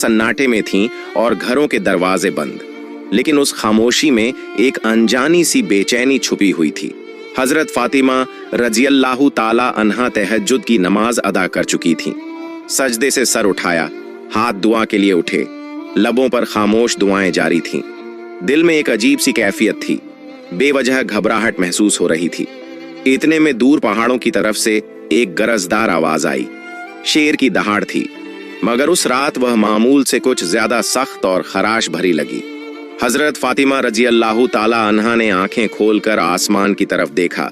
सन्नाटे में थीं और घरों के दरवाजे बंद। लेकिन उस खामोशी में एक अनजानी सी बेचैनी छुपी हुई थी। हजरत फातिमा रजियल्लाहु ताला अन्हा तहज्जुद की नमाज अदा कर चुकी थीं। सजदे से सर उठाया, हाथ दुआ के लिए उठे, लबों पर खामोश दुआएं जारी थीं। दिल में एक अजीब सी कैफियत थी, बेवजह घबराहट महसूस हो रही थी। इतने में दूर पहाड़ों की तरफ से एक गरजदार आवाज आई। शेर की दहाड़ थी, मगर उस रात वह मामूल से कुछ ज्यादा सख्त और खराश भरी लगी। हजरत फातिमा रजियल्लाहु ताला अन्हा ने आंखें खोलकर आसमान की तरफ देखा।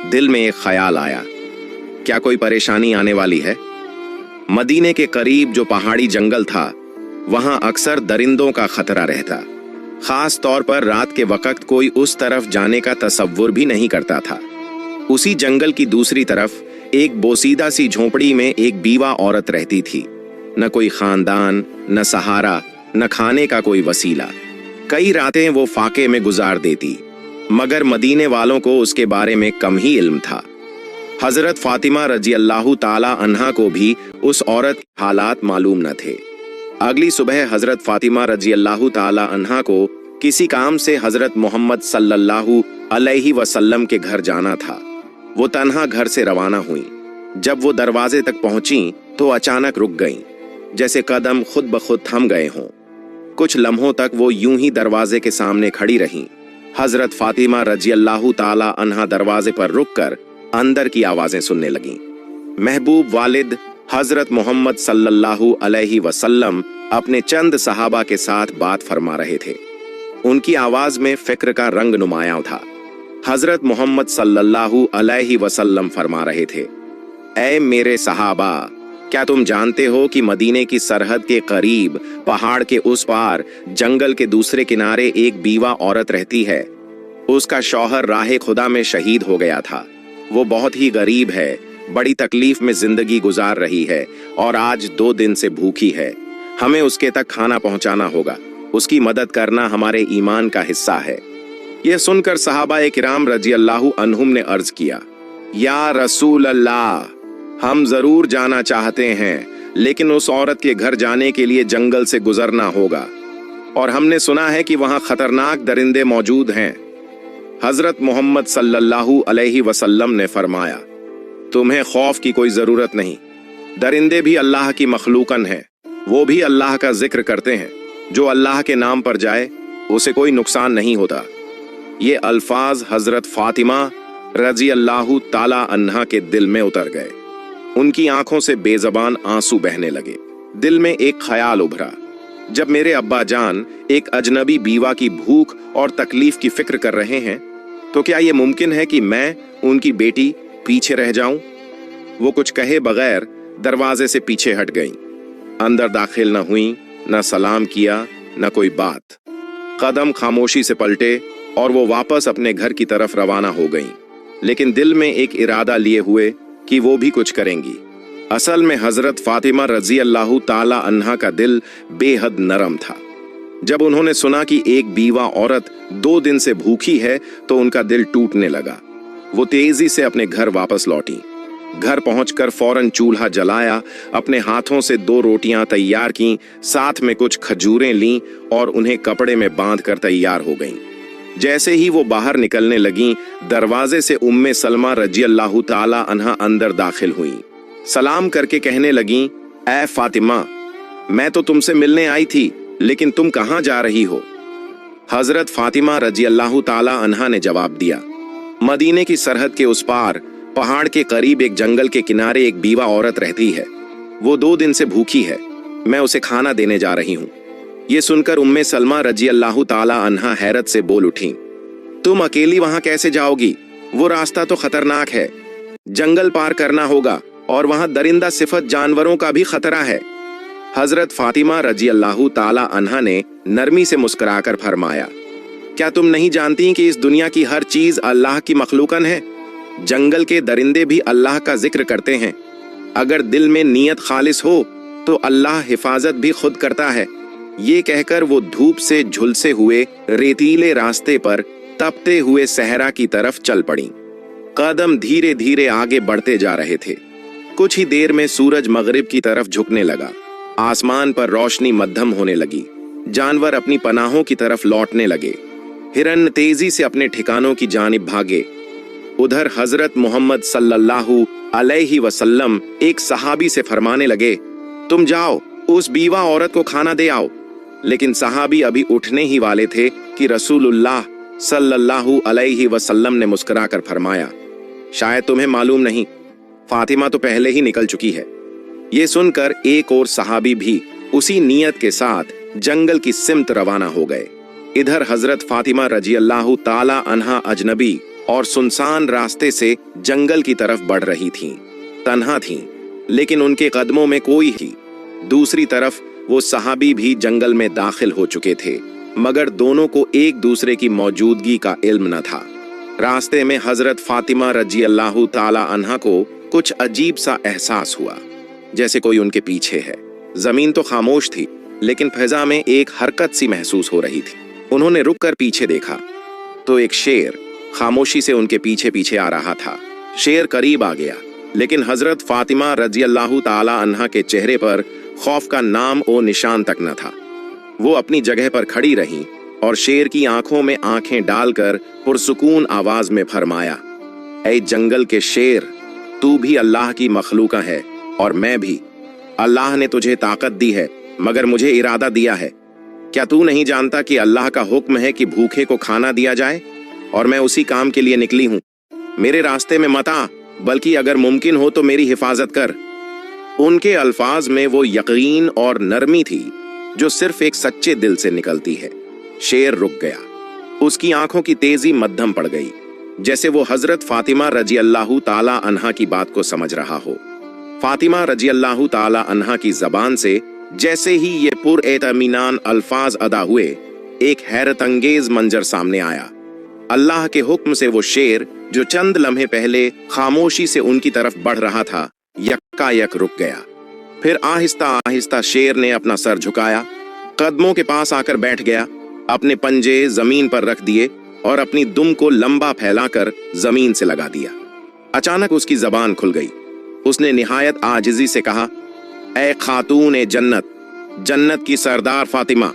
दिल में एक ख्याल आया, क्या कोई परेशानी आने वाली है? मदीने के करीब जो पहाड़ी जंगल था, वहां अक्सर दरिंदों का खतरा रहता। खास तौर पर रात के वक्त कोई उस तरफ जाने का तसव्वुर भी नहीं करता था। उसी जंगल की दूसरी तरफ एक बोसीदा सी झोपड़ी में एक बीवा औरत रहती थी। न कोई खानदान, न सहारा, न खाने का कोई वसीला। कई रातें वो फाके में गुजार देती, मगर मदीने वालों को उसके बारे में कम ही इल्म था। हजरत फातिमा रजियल्लाहु ताला अन्हा को भी उस औरत के हालात मालूम न थे। अगली सुबह हजरत फातिमा रजियल्लाहु ताला अन्हा को किसी काम से हजरत मोहम्मद सल्लल्लाहु अलैहि वसल्लम के घर जाना था। वो तन्हा घर से रवाना हुई। जब वो दरवाजे तक पहुंची तो अचानक रुक गईं, जैसे कदम खुद ब खुद थम गए हों। कुछ लम्हों तक वो यूं ही दरवाजे के सामने खड़ी रहीं। हजरत फातिमा रजियल्लाहु ताला अन्हा दरवाजे पर रुककर अंदर की आवाजें सुनने लगीं। महबूब वालिद हजरत मोहम्मद सल्लल्लाहु अलैहि वसल्लम अपने चंद सहाबा के साथ बात फरमा रहे थे। उनकी आवाज में फिक्र का रंग नुमायां था। हजरत मोहम्मद सल्लल्लाहु अलैहि वसल्लम फरमा रहे थे, ऐ मेरे सहाबा, क्या तुम जानते हो कि मदीने की सरहद के करीब पहाड़ के उस पार जंगल के दूसरे किनारे एक बीवा औरत रहती है। उसका शौहर राहे खुदा में शहीद हो गया था। वो बहुत ही गरीब है, बड़ी तकलीफ में जिंदगी गुजार रही है और आज 2 दिन से भूखी है। हमें उसके तक खाना पहुंचाना होगा। उसकी मदद करना हमारे ईमान का हिस्सा है। यह सुनकर सहाबाए किराम रजियल्लाहु अन्हुम ने अर्ज किया, या रसूल अल्लाह, हम जरूर जाना चाहते हैं, लेकिन उस औरत के घर जाने के लिए जंगल से गुजरना होगा और हमने सुना है कि वहां खतरनाक दरिंदे मौजूद हैं। हजरत मोहम्मद सल्लल्लाहु अलैहि वसल्लम ने फरमाया, तुम्हें खौफ की कोई जरूरत नहीं। दरिंदे भी अल्लाह की मखलूकन हैं, वो भी अल्लाह का जिक्र करते हैं। जो अल्लाह के नाम पर जाए उसे कोई नुकसान नहीं होता। ये अल्फाज हजरत फातिमा रजियल्लाहु ताला अन्हा के दिल में उतर गए। उनकी आंखों से बेजबान आंसू बहने लगे। दिल में एक ख्याल उभरा, जब मेरे अब्बा जान एक अजनबी बीवा की भूख और तकलीफ की फिक्र कर रहे हैं, तो क्या यह मुमकिन है कि मैं उनकी बेटी पीछे रह जाऊं? वो कुछ कहे बगैर दरवाजे से पीछे हट गईं। अंदर दाखिल न हुई, न सलाम किया, न कोई बात। कदम खामोशी से पलटे और वो वापस अपने घर की तरफ रवाना हो गईं, लेकिन दिल में एक इरादा लिए हुए कि वो भी कुछ करेंगी। असल में हजरत फातिमा रजियल्लाहु ताला अन्हा का दिल बेहद नरम था। जब उन्होंने सुना कि एक बीवा औरत 2 दिन से भूखी है तो उनका दिल टूटने लगा। वो तेजी से अपने घर वापस लौटी। घर पहुंचकर फौरन चूल्हा जलाया, अपने हाथों से 2 रोटियां तैयार की, साथ में कुछ खजूरें लीं और उन्हें कपड़े में बांधकर तैयार हो गईं। जैसे ही वो बाहर निकलने लगीं, दरवाजे से उम्मे सलमा रजियल्लाहु ताला अन्हा अंदर दाखिल हुईं। सलाम करके कहने लगीं, ऐ फातिमा, मैं तो तुमसे मिलने आई थी, लेकिन तुम कहां जा रही हो? हजरत फातिमा रजियल्लाहु ताला अन्हा ने जवाब दिया, मदीने की सरहद के उस पार पहाड़ के करीब एक जंगल के किनारे एक बीवा औरत रहती है। वो 2 दिन से भूखी है, मैं उसे खाना देने जा रही हूँ। ये सुनकर उम्मे सलमा रजियल्लाहु ताला अन्हा हैरत से बोल उठी, तुम अकेली वहां कैसे जाओगी? वो रास्ता तो खतरनाक है, जंगल पार करना होगा और वहां दरिंदा सिफत जानवरों का भी खतरा है। हजरत फातिमा रजियल्लाहु ताला अन्हा ने नरमी से मुस्कुराकर फरमाया, क्या तुम नहीं जानती कि इस दुनिया की हर चीज अल्लाह की मखलूकन है? जंगल के दरिंदे भी अल्लाह का जिक्र करते हैं। अगर दिल में नीयत खालिस हो तो अल्लाह हिफाजत भी खुद करता है। ये कहकर वो धूप से झुलसे हुए रेतीले रास्ते पर तपते हुए सहरा की तरफ चल पड़ी। कदम धीरे धीरे आगे बढ़ते जा रहे थे। कुछ ही देर में सूरज मगरिब की तरफ झुकने लगा। आसमान पर रोशनी मध्यम होने लगी। जानवर अपनी पनाहों की तरफ लौटने लगे। हिरन तेजी से अपने ठिकानों की जानिब भागे। उधर हजरत मोहम्मद सल्लल्लाहु अलैहि वसल्लम एक सहाबी से फरमाने लगे, तुम जाओ उस बीवा औरत को खाना दे आओ। लेकिन सहाबी अभी उठने ही वाले थे कि रसूलुल्लाह सल्लल्लाहु अलैहि वसल्लम ने मुस्कुराकर फरमाया, शायद तुम्हें मालूम नहीं, फातिमा तो पहले ही निकल चुकी है। ये सुनकर एक और सहाबी भी उसी नीयत के साथ जंगल की सिमत रवाना हो गए। इधर हजरत फातिमा रजियल्लाहु ताला अन्हा अजनबी और सुनसान रास्ते से जंगल की तरफ बढ़ रही थीं। तन्हा थीं, लेकिन उनके कदमों में कोई थी। दूसरी तरफ वो सहाबी भी जंगल में दाखिल हो चुके थे, मगर दोनों को एक दूसरे की मौजूदगी का इल्म न था। रास्ते में हजरत फातिमा रजियल्लाहु ताला अन्हा को कुछ अजीब सा एहसास हुआ, जैसे कोई उनके पीछे है। जमीन तो खामोश थी, लेकिन फिजा में एक हरकत सी महसूस हो रही थी। उन्होंने रुककर पीछे देखा तो एक शेर खामोशी से उनके पीछे पीछे आ रहा था। शेर करीब आ गया, लेकिन हजरत फातिमा रजियल्लाहु ताला अन्हा के चेहरे पर खौफ का नाम और निशान तक न था। वो अपनी जगह पर खड़ी रहीं और शेर की आंखों में आंखें डालकर पुरसुकून आवाज में फरमाया, ऐ जंगल के शेर, तू भी अल्लाह की मखलूका है और मैं भी। अल्लाह ने तुझे ताकत दी है, मगर मुझे इरादा दिया है। क्या तू नहीं जानता कि अल्लाह का हुक्म है कि भूखे को खाना दिया जाए, और मैं उसी काम के लिए निकली हूं। मेरे रास्ते में मत आ, बल्कि अगर मुमकिन हो तो मेरी हिफाजत कर। उनके अल्फाज में वो यकीन और नरमी थी जो सिर्फ एक सच्चे दिल से निकलती है। शेर रुक गया। उसकी आंखों की तेजी मध्यम पड़ गई, जैसे वो हजरत फातिमा रजियल्लाहु ताला अन्हा की बात को समझ रहा हो। फातिमा रजियल्लाहु ताला अन्हा की जबान से जैसे ही ये पुरएतमीनान अल्फाज अदा हुए, एक हैरत अंगेज मंजर सामने आया। अल्लाह के हुक्म से वो शेर जो चंद लम्हे पहले खामोशी से उनकी तरफ बढ़ रहा था, यक्कायक रुक गया। फिर आहिस्ता आहिस्ता शेर ने अपना सर झुकाया, कदमों के पास आकर बैठ गया, अपने पंजे जमीन पर रख दिए और अपनी दुम को लंबा फैलाकर जमीन से लगा दिया। अचानक उसकी जबान खुल गई। उसने निहायत आजिजी से कहा, ऐ खातून ए जन्नत, जन्नत की सरदार फातिमा,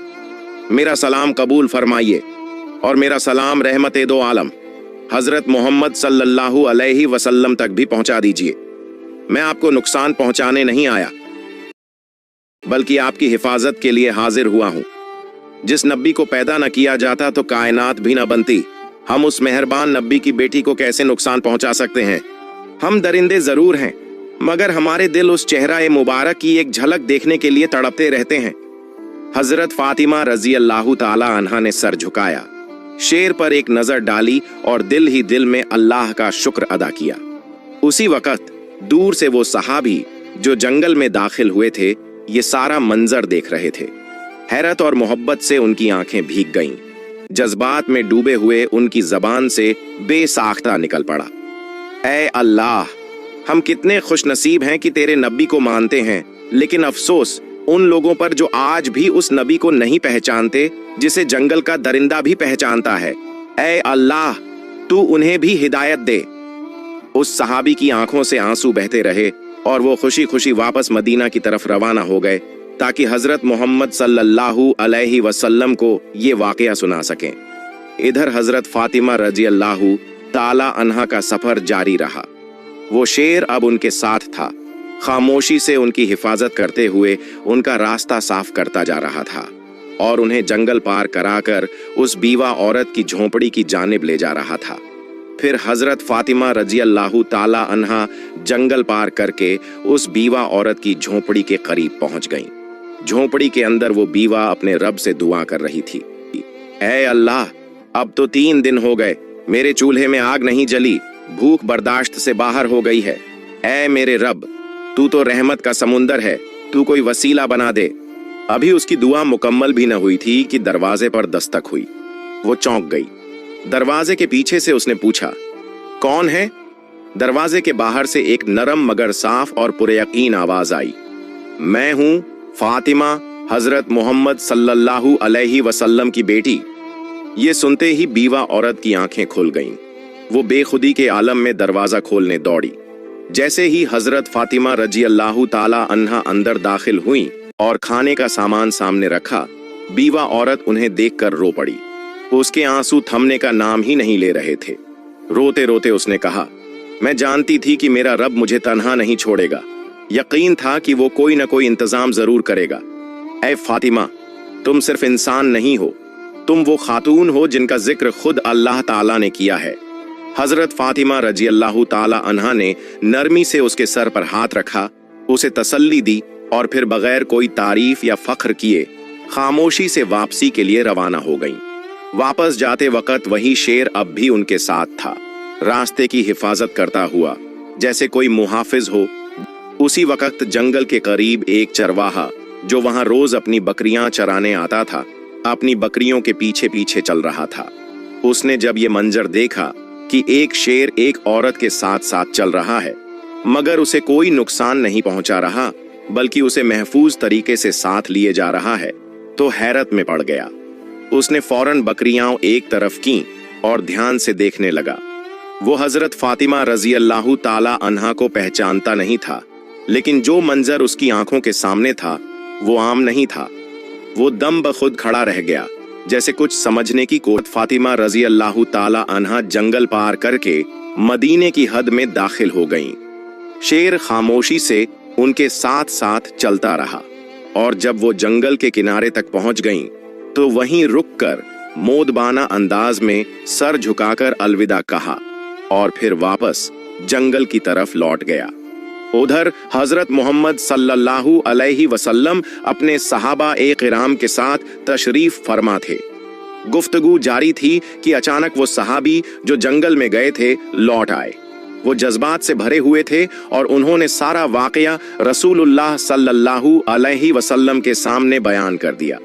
मेरा सलाम कबूल फरमाइए और मेरा सलाम रहमत दो आलम हजरत मोहम्मद सल्लल्लाहु अलैहि वसल्लम तक भी पहुंचा दीजिए। मैं आपको नुकसान पहुंचाने नहीं आया, बल्कि आपकी हिफाजत के लिए हाजिर हुआ हूं। जिस नबी को पैदा न किया जाता तो कायनात भी न बनती। हम उस मेहरबान नबी की बेटी को कैसे नुकसान पहुंचा सकते हैं? हम दरिंदे जरूर हैं, मगर हमारे दिल उस चेहरा ए मुबारक की एक झलक देखने के लिए तड़पते रहते हैं। हजरत फातिमा रजियल्लाहु ताला अन्हा ने सर झुकाया, शेर पर एक नजर डाली और दिल ही दिल में अल्लाह का शुक्र अदा किया। उसी वक्त दूर से वो सहाबी जो जंगल में दाखिल हुए थे, ये सारा मंजर देख रहे थे। हैरत और मोहब्बत से उनकी आंखें भीग गईं। जज्बात में डूबे हुए उनकी जबान से बेसाख्ता निकल पड़ा, ऐ अल्लाह, हम कितने खुशनसीब हैं कि तेरे नबी को मानते हैं, लेकिन अफसोस उन लोगों पर जो आज भी उस नबी को नहीं पहचानते जिसे जंगल का दरिंदा भी पहचानता है। ऐ अल्लाह, तू उन्हें भी हिदायत दे। उस सहाबी की आंखों से आंसू बहते रहे और वो खुशी खुशी वापस मदीना की तरफ रवाना हो गए, ताकि हजरत मोहम्मद सल्लल्लाहु अलैहि वसल्लम को ये वाकया सुना सकें। इधर हजरत फातिमा रजियल्लाहु ताला अन्हा का सफर जारी रहा। वो शेर अब उनके साथ था, खामोशी से उनकी हिफाजत करते हुए उनका रास्ता साफ करता जा रहा था और उन्हें जंगल पार कराकर उस बीवा औरत की झोंपड़ी की जानिब ले जा रहा था। फिर हजरत फातिमा रजियल्लाहु ताला अन्हा जंगल पार करके उस बीवा औरत की झोंपड़ी के करीब पहुंच गईं। झोंपड़ी के अंदर वो बीवा अपने रब से दुआ कर रही थी, ऐ अल्लाह, अब तो 3 दिन हो गए, मेरे चूल्हे में आग नहीं जली, भूख बर्दाश्त से बाहर हो गई है। ऐ मेरे रब, तू तो रहमत का समुंदर है, तू कोई वसीला बना दे। अभी उसकी दुआ मुकम्मल भी न हुई थी कि दरवाजे पर दस्तक हुई। वो चौंक गई। दरवाजे के पीछे से उसने पूछा, कौन है? दरवाजे के बाहर से एक नरम मगर साफ और पुरयकीन आवाज आई, मैं हूं फातिमा, हजरत मोहम्मद सल्लल्लाहु अलैहि वसल्लम की बेटी। ये सुनते ही बीवा औरत की आंखें खुल गईं। वो बेखुदी के आलम में दरवाजा खोलने दौड़ी। जैसे ही हजरत फातिमा रजियल्लाहु ताला अन्हा अंदर दाखिल हुई, और खाने का सामान सामने रखा, बीवा औरत उन्हें देखकर रो पड़ी। उसके आंसू थमने का नाम ही नहीं ले रहे थे। रोते रोते उसने कहा, मैं जानती थी कि मेरा रब मुझे तन्हा नहीं छोड़ेगा। यकीन था कि वो कोई न कोई इंतजाम जरूर करेगा। ऐ फातिमा, तुम सिर्फ इंसान नहीं हो, तुम वो खातून हो जिनका जिक्र खुद अल्लाह ताला ने किया है। हजरत फातिमा रजी अल्लाह ताला अन्हा ने नरमी से उसके सर पर हाथ रखा, उसे तसल्ली दी और फिर बगैर कोई तारीफ या फख्र किए खामोशी से वापसी के लिए रवाना हो गईं। वापस जाते वक्त वही शेर अब भी उनके साथ था, रास्ते की हिफाजत करता हुआ जैसे कोई मुहाफिज हो। उसी वक्त जंगल के करीब एक चरवाहा जो वहां रोज अपनी बकरियां चराने आता था, अपनी बकरियों के पीछे पीछे चल रहा था। उसने जब ये मंजर देखा कि एक शेर एक औरत के साथ साथ चल रहा है, मगर उसे कोई नुकसान नहीं पहुंचा रहा, बल्कि उसे महफूज तरीके से साथ लिए जा रहा है, तो हैरत में पड़ गया। उसने फौरन बकरियां एक तरफ की और ध्यान से देखने लगा। वो हजरत फातिमा रजी अल्लाह ताला अन्हा को पहचानता नहीं था, लेकिन जो मंजर उसकी आंखों के सामने था वो आम नहीं था। वो दम बखुद खड़ा रह गया, जैसे कुछ समझने की कोशिश। फातिमा रजी अल्लाह ताला अन्हा जंगल पार करके मदीने की हद में दाखिल हो गईं। शेर खामोशी से उनके साथ साथ चलता रहा और जब वो जंगल के किनारे तक पहुंच गईं, तो वहीं रुककर मोदबाना अंदाज में सर झुकाकर अलविदा कहा और फिर वापस जंगल की तरफ लौट गया। उधर हजरत मोहम्मद सल्लल्लाहु अलैहि वसल्लम अपने सहाबा ए किराम के साथ तशरीफ फरमा थे। गुफ्तगू जारी थी कि अचानक वो सहाबी जो जंगल में गए थे लौट आए। वो जज्बात से भरे हुए थे और उन्होंने सारा वाकया रसूलुल्लाह सल्लल्लाहु अलैहि वसल्लम के सामने बयान कर दिया।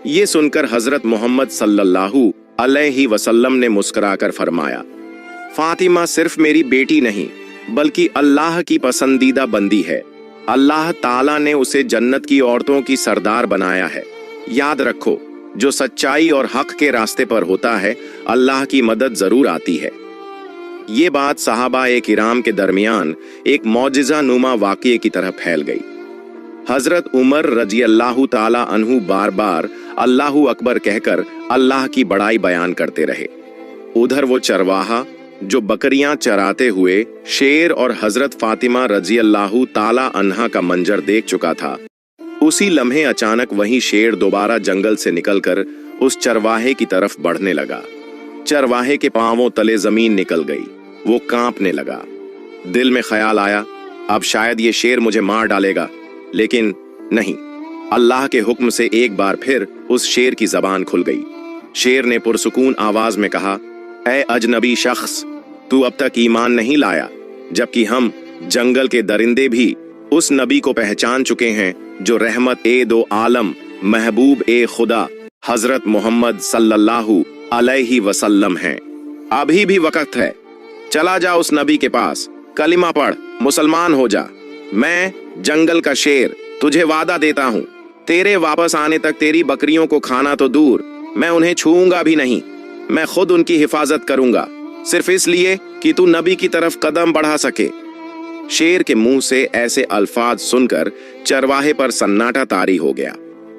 ये सुनकर हजरत मोहम्मद सल्लल्लाहु अलैहि वसल्लम ने मुस्कुराकर फरमाया, फातिमा सिर्फ मेरी बेटी नहीं बल्कि अल्लाह की पसंदीदा बंदी है। अल्लाह ताला ने उसे जन्नत की औरतों की सरदार बनाया है। याद रखो, जो सच्चाई और हक के रास्ते पर होता है, अल्लाह की मदद जरूर आती है। ये बात सहाबा ए किराम के दरमियान एक मौजिजा नुमा वाक़ये की तरह फैल गई। हजरत उमर रजी अल्लाह ताला अन्हु बार बार अल्लाहु अकबर कहकर अल्लाह की बड़ाई बयान करते रहे। उधर वो चरवाहा जो बकरियां चराते हुए शेर और हजरत फातिमा रजी अल्लाह ताला अन्हा का मंजर देख चुका था, उसी लम्हे अचानक वही शेर दोबारा जंगल से निकलकर उस चरवाहे की तरफ बढ़ने लगा। चरवाहे के पांवों तले जमीन निकल गई। वो कांपने लगा। दिल में ख्याल आया, अब शायद ये शेर मुझे मार डालेगा, लेकिन नहीं। अल्लाह के हुक्म से एक बार फिर उस शेर की जबान खुल गई। शेर ने पुरसुकून आवाज में कहा, ऐ अजनबी शख्स, तू अब तक ईमान नहीं लाया, जबकि हम जंगल के दरिंदे भी उस नबी को पहचान चुके हैं जो रहमत ए दो आलम महबूब ए खुदा हजरत मोहम्मद सल्लल्लाहु अलैहि वसल्लम हैं। अभी भी वक्त है, चला जा उस नबी के पास, कलिमा पढ़, मुसलमान हो जा। मैं जंगल का शेर तुझे वादा देता हूँ, तेरे वापस आने तक तेरी बकरियों को खाना तो दूर, मैं उन्हें छूऊंगा भी नहीं। मैं खुद उनकी हिफाजत करूंगा, सिर्फ इसलिए कि तू नबी की तरफ कदम बढ़ा सके। शेर के मुंह से ऐसे अल्फाज सुनकर चरवाहे पर सन्नाटा तारी हो गया।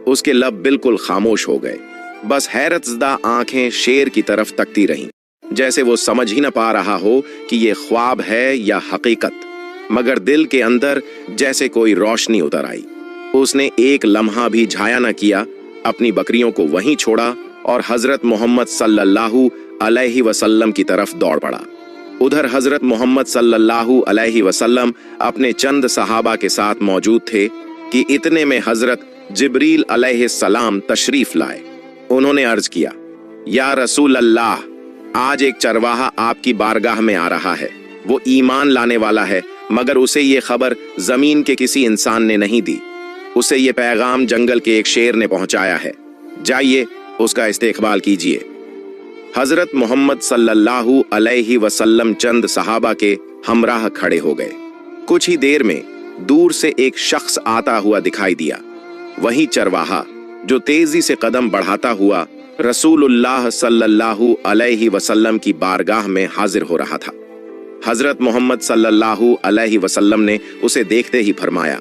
उसके लब बिल्कुल खामोश हो गए। बस हैरतज़दा आंखें शेर की तरफ तकती रहीं, जैसे वो समझ ही न पा रहा हो कि ये ख्वाब है या हकीकत। मगर दिल के अंदर जैसे कोई रोशनी उतर आई। उसने एक लम्हा भी झाया न किया, अपनी बकरियों को वहीं छोड़ा और हजरत मोहम्मद सल्लल्लाहु अलैहि वसल्लम की तरफ दौड़ पड़ा। उधर हजरत मोहम्मद सल्लल्लाहु अलैहि वसल्लम अपने चंद सहाबा के साथ मौजूद थे कि इतने में हजरत जिब्रील अलैहिस्सलाम तशरीफ लाए। उन्होंने अर्ज किया, या रसूल अल्लाह, आज एक चरवाहा आपकी बारगाह में आ रहा है। वो ईमान लाने वाला है, मगर उसे ये खबर जमीन के किसी इंसान ने नहीं दी। उसे ये पैगाम जंगल के एक शेर ने पहुंचाया है। जाइए, उसका इस्तेकबाल कीजिए। हजरत मोहम्मद सल्लल्लाहु अलैहि वसल्लम चंद सहाबा के हमराह खड़े हो गए। कुछ ही देर में दूर से एक शख्स आता हुआ दिखाई दिया। वही चरवाहा जो तेजी से कदम बढ़ाता हुआ रसूलुल्लाह सल्लल्लाहु अलैहि वसल्लम की बारगाह में हाजिर हो रहा था। हजरत मोहम्मद सल्लल्लाहु अलैहि वसल्लम ने उसे देखते ही फरमाया,